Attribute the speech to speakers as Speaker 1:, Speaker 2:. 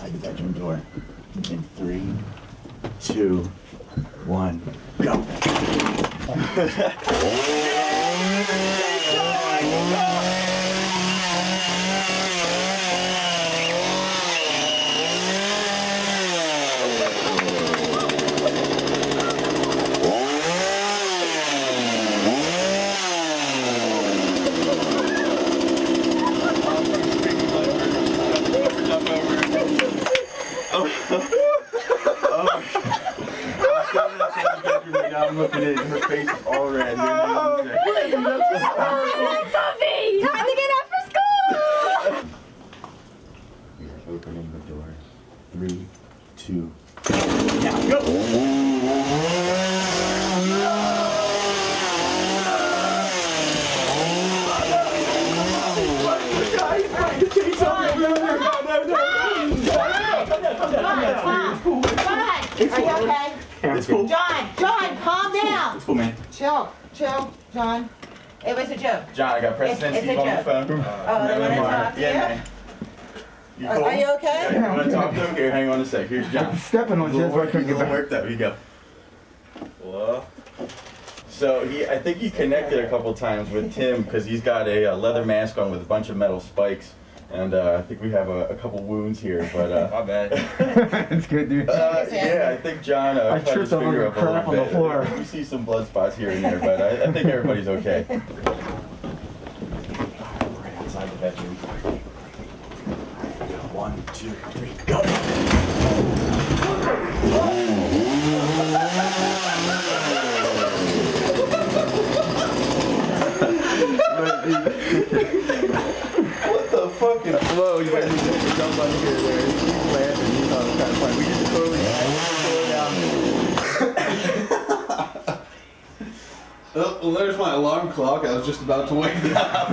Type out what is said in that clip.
Speaker 1: Hide the bedroom door. In 3, 2, 1, go. I'm looking at her face is all red.
Speaker 2: That's puppy! Time to get up for school!
Speaker 1: We are opening the door. 3, 2, now go!
Speaker 2: Are you okay?
Speaker 1: It's cool.
Speaker 2: John, calm down.
Speaker 1: It's cool, man.
Speaker 2: Chill, John. It was a joke.
Speaker 1: John, I got Preston and Steve on the phone.
Speaker 2: Oh, they want to talk to you?
Speaker 1: Yeah, you cool?
Speaker 2: Are you okay?
Speaker 1: Yeah, you want to talk to him? Here, hang on a sec. Here's John.
Speaker 3: I'm stepping on Jeff's work.
Speaker 1: He's a little worked up. Here you go. Hello? So I think he connected a couple times with Tim because he's got a leather mask on with a bunch of metal spikes. And I think we have a couple wounds here, but
Speaker 4: my bad.
Speaker 3: It's good, dude.
Speaker 1: yeah, I think John
Speaker 3: I
Speaker 1: cut his
Speaker 3: tripped
Speaker 1: finger
Speaker 3: over
Speaker 1: up a
Speaker 3: crap
Speaker 1: little
Speaker 3: on the floor.
Speaker 1: bit. We see some blood spots here and there, but I think everybody's okay. Right outside the bedroom. 1, 2, 3, go! What the fucking flow? You guys need to jump on here there. He's laughing. He thought it was kind of funny. We just totally slow down.
Speaker 5: Well, there's my alarm clock. I was just about to wake up.